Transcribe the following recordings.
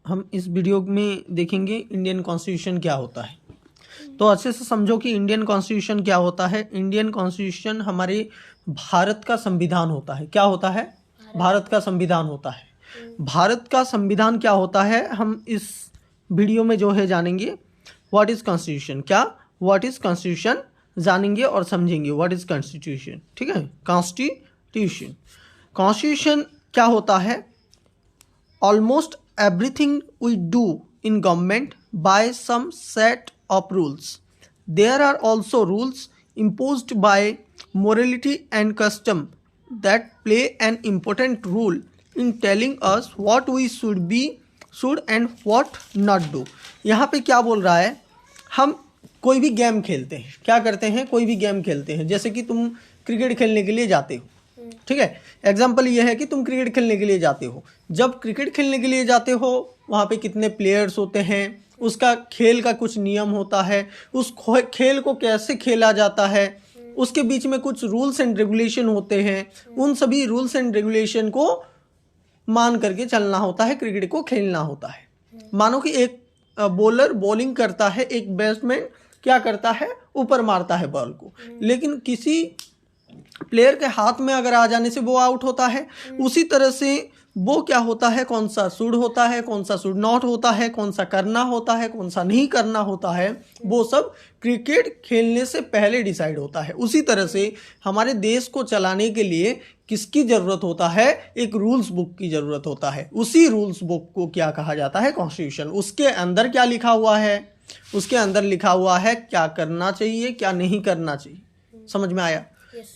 हम इस वीडियो में देखेंगे इंडियन कॉन्स्टिट्यूशन क्या होता है। तो अच्छे से समझो कि इंडियन कॉन्स्टिट्यूशन क्या होता है। इंडियन कॉन्स्टिट्यूशन हमारे भारत का संविधान होता है। क्या होता है? भारत का संविधान होता है। भारत का संविधान क्या होता है हम इस वीडियो में जो है जानेंगे। व्हाट इज कॉन्स्टिट्यूशन, क्या व्हाट इज कॉन्स्टिट्यूशन जानेंगे और समझेंगे। व्हाट इज कॉन्स्टिट्यूशन, ठीक है। कॉन्स्टिट्यूशन, कॉन्स्टिट्यूशन क्या होता है? Almost everything we do in government by some set of rules. There are also rules imposed by morality and custom that play an important role in telling us what we should and what not do. यहाँ पे क्या बोल रहा है? हम कोई भी game खेलते हैं, क्या करते हैं? कोई भी गेम खेलते हैं। जैसे कि तुम क्रिकेट खेलने के लिए जाते हो, ठीक है। एग्जाम्पल ये है कि तुम क्रिकेट खेलने के लिए जाते हो। जब क्रिकेट खेलने के लिए जाते हो वहाँ पे कितने प्लेयर्स होते हैं, उसका खेल का कुछ नियम होता है, उस खेल को कैसे खेला जाता है, उसके बीच में कुछ रूल्स एंड रेगुलेशन होते हैं। उन सभी रूल्स एंड रेगुलेशन को मान करके चलना होता है, क्रिकेट को खेलना होता है। मानो कि एक बॉलर बॉलिंग करता है, एक बैट्समैन क्या करता है? ऊपर मारता है बॉल को, लेकिन किसी प्लेयर के हाथ में अगर आ जाने से वो आउट होता है। उसी तरह से वो क्या होता है, कौन सा शुड होता है, कौन सा शुड नॉट होता है, कौन सा करना होता है, कौन सा नहीं करना होता है, वो सब क्रिकेट खेलने से पहले डिसाइड होता है। उसी तरह से हमारे देश को चलाने के लिए किसकी ज़रूरत होता है? एक रूल्स बुक की ज़रूरत होता है। उसी रूल्स बुक को क्या कहा जाता है? कॉन्स्टिट्यूशन। उसके अंदर क्या लिखा हुआ है? उसके अंदर लिखा हुआ है क्या करना चाहिए, क्या नहीं करना चाहिए। समझ में आया?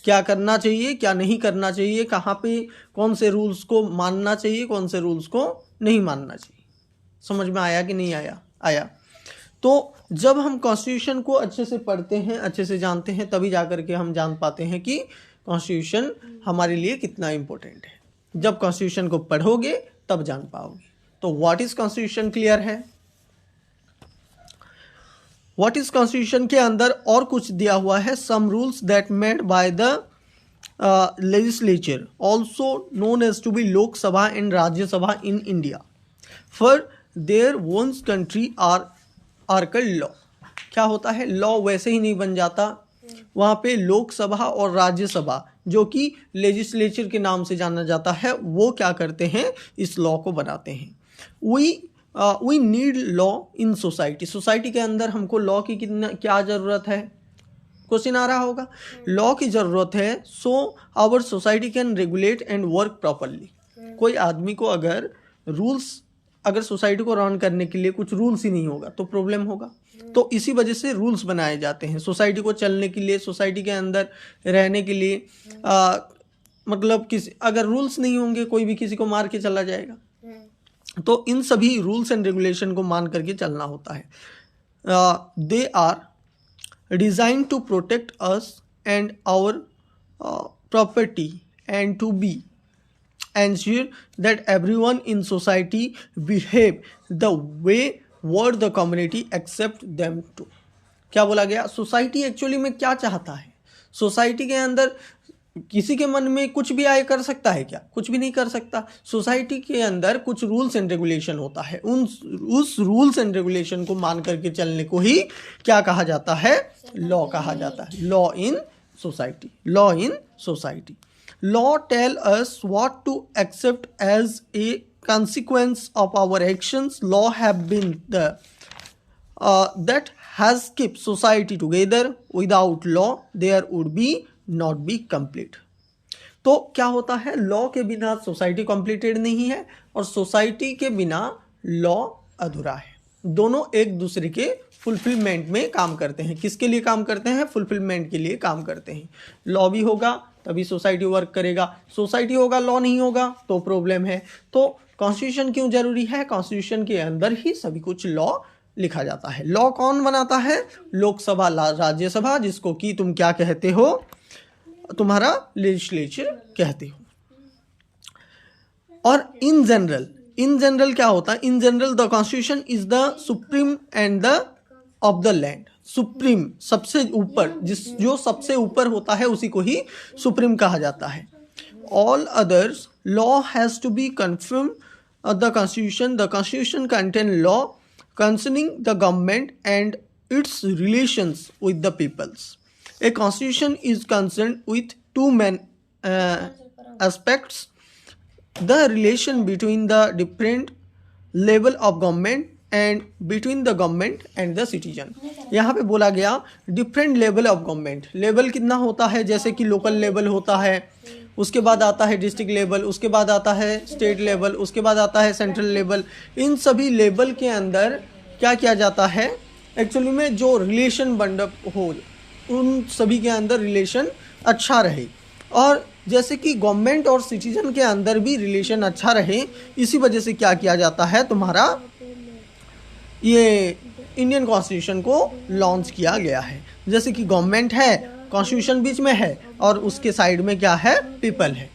क्या करना चाहिए, क्या नहीं करना चाहिए, कहाँ पे कौन से रूल्स को मानना चाहिए, कौन से रूल्स को नहीं मानना चाहिए। समझ में आया कि नहीं आया? आया। तो जब हम कॉन्स्टिट्यूशन को अच्छे से पढ़ते हैं, अच्छे से जानते हैं, तभी जाकर के हम जान पाते हैं कि कॉन्स्टिट्यूशन हमारे लिए कितना इम्पोर्टेंट है। जब कॉन्स्टिट्यूशन को पढ़ोगे तब जान पाओगे। तो व्हाट इज कॉन्स्टिट्यूशन क्लियर है। व्हाट इज कॉन्स्टिट्यूशन के अंदर और कुछ दिया हुआ है। Some rules that made by the legislature also known as to be Lok Sabha and Rajya Sabha in India for their ones country are called law. क्या होता है? लॉ वैसे ही नहीं बन जाता। वहाँ पे लोकसभा और राज्यसभा जो कि लेजिस्लेचर के नाम से जाना जाता है, वो क्या करते हैं? इस लॉ को बनाते हैं। We need law in society. Society के अंदर हमको लॉ की क्या ज़रूरत है? क्वेश्चन आ रहा होगा। लॉ की ज़रूरत है so our society can regulate and work properly. कोई आदमी को अगर सोसाइटी को रन करने के लिए कुछ रूल्स ही नहीं होगा तो प्रॉब्लम होगा। तो इसी वजह से रूल्स बनाए जाते हैं सोसाइटी को चलने के लिए, सोसाइटी के अंदर रहने के लिए। मतलब अगर रूल्स नहीं होंगे कोई भी किसी को मार के चला जाएगा। तो इन सभी रूल्स एंड रेगुलेशन को मान करके चलना होता है। They are design to protect us and our property and to be ensure that everyone in society behave the way word the community accept them to. क्या बोला गया? सोसाइटी एक्चुअली में क्या चाहता है? सोसाइटी के अंदर किसी के मन में कुछ भी आए कर सकता है क्या? कुछ भी नहीं कर सकता। सोसाइटी के अंदर कुछ रूल्स एंड रेगुलेशन होता है। उस रूल्स एंड रेगुलेशन को मान करके चलने को ही क्या कहा जाता है? लॉ कहा जाता है। Law in society. Law in society. Law tell us what to accept as a consequence of our actions. Law have been that has kept society together. Without law there would be not be complete. तो क्या होता है? Law के बिना society completed नहीं है और society के बिना लॉ अधूरा है। दोनों एक दूसरे के फुलफिलमेंट में काम करते हैं। किसके लिए काम करते हैं? फुलफिलमेंट के लिए काम करते हैं। लॉ भी होगा तभी सोसाइटी वर्क करेगा, सोसाइटी होगा लॉ नहीं होगा तो प्रॉब्लम है। तो कॉन्स्टिट्यूशन क्यों जरूरी है? कॉन्स्टिट्यूशन के अंदर ही सभी कुछ लॉ लिखा जाता है। लॉ कौन बनाता है? लोकसभा, राज्यसभा, जिसको कि तुम क्या कहते हो? तुम्हारा लेजिस्लेचर कहते हो। और इन जनरल क्या होता है? In general the constitution is the supreme and the of the land. Supreme सबसे ऊपर, जो सबसे ऊपर होता है उसी को ही सुप्रीम कहा जाता है। All others law has to be confirm the constitution contain law concerning the government and its relations with the peoples. A constitution is concerned with two main aspects: the relation between the different level of government and between the government and the citizen. यहाँ पे बोला गया different level of government. Level कितना होता है, जैसे कि local level होता है, उसके बाद आता है डिस्ट्रिक्ट लेवल, उसके बाद आता है स्टेट लेवल, उसके बाद आता है सेंट्रल लेवल। इन सभी लेवल के अंदर क्या किया जाता है, एक्चुअली में जो रिलेशन बंडअप हो, उन सभी के अंदर रिलेशन अच्छा रहे, और जैसे कि गवर्नमेंट और सिटीजन के अंदर भी रिलेशन अच्छा रहे, इसी वजह से क्या किया जाता है, तुम्हारा ये इंडियन कॉन्स्टिट्यूशन को लॉन्च किया गया है। जैसे कि गवर्नमेंट है, कॉन्स्टिट्यूशन बीच में है, और उसके साइड में क्या है, पीपल है।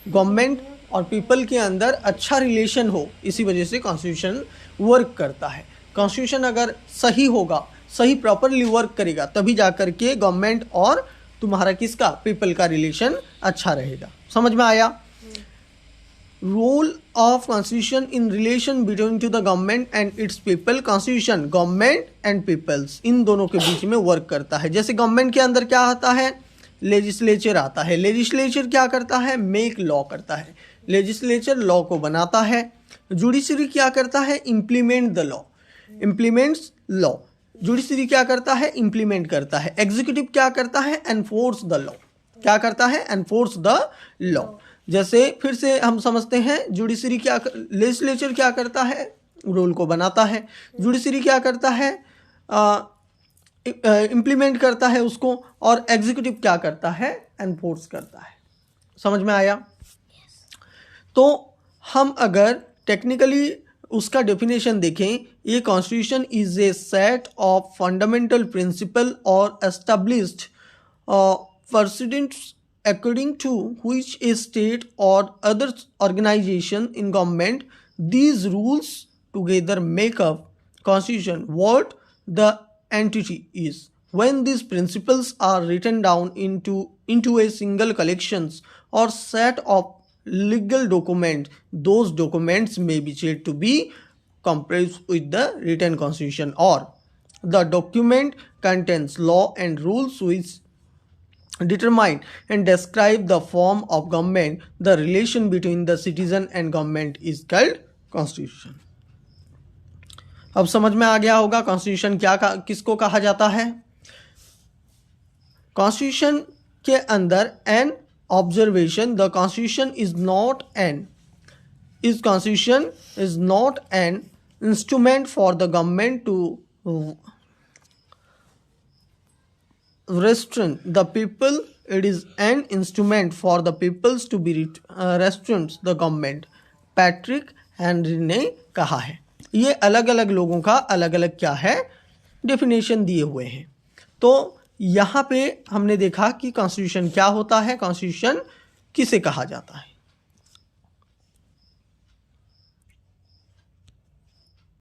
गवर्नमेंट और पीपल के अंदर अच्छा रिलेशन हो, इसी वजह से कॉन्स्टिट्यूशन वर्क करता है। कॉन्स्टिट्यूशन अगर सही होगा, सही प्रॉपरली वर्क करेगा, तभी जाकर के गवर्नमेंट और तुम्हारा किसका, पीपल का रिलेशन अच्छा रहेगा। समझ में आया? Role of constitution in relation between to the government and its people. Constitution government and peoples इन दोनों के बीच में वर्क करता है। जैसे गवर्नमेंट के अंदर क्या आता है, लेजिस्लेचर आता है। लेजिस्लेचर क्या करता है, मेक लॉ करता है। लेजिस्लेचर लॉ को बनाता है। जुडिशरी क्या करता है, implement the law, implements law. Judiciary क्या करता है, इम्प्लीमेंट करता है। एग्जीक्यूटिव क्या करता है, एनफोर्स द लॉ। क्या करता है, एनफोर्स द लॉ। जैसे फिर से हम समझते हैं, जुडिशरी क्या, लेजिस्लेचर क्या करता है, रूल को बनाता है। जुडिशरी क्या करता है, इम्प्लीमेंट करता है उसको, और एग्जीक्यूटिव क्या करता है, एनफोर्स करता है। समझ में आया? तो हम अगर टेक्निकली उसका डेफिनेशन देखें, ये constitution is a set of fundamental principle और established precedents according to which a state or other organization in government, these rules together make up constitution. What the entity is. When these principles are written down into a single collections or set of legal document, those documents may be said to be comprised with the written constitution, or the document contains law and rules which determine and describe the form of government. The relation between the citizen and government is called constitution. अब समझ में आ गया होगा constitution किसको कहा जाता है। Constitution के अंदर an observation, the constitution is not an instrument for the government to restrain the people. It is an instrument for the peoples to be restrain the government. Patrick Henry ने कहा है। ये अलग अलग लोगों का अलग अलग क्या है, डेफिनेशन दिए हुए हैं। तो यहाँ पे हमने देखा कि कॉन्स्टिट्यूशन क्या होता है, कॉन्स्टिट्यूशन किसे कहा जाता है।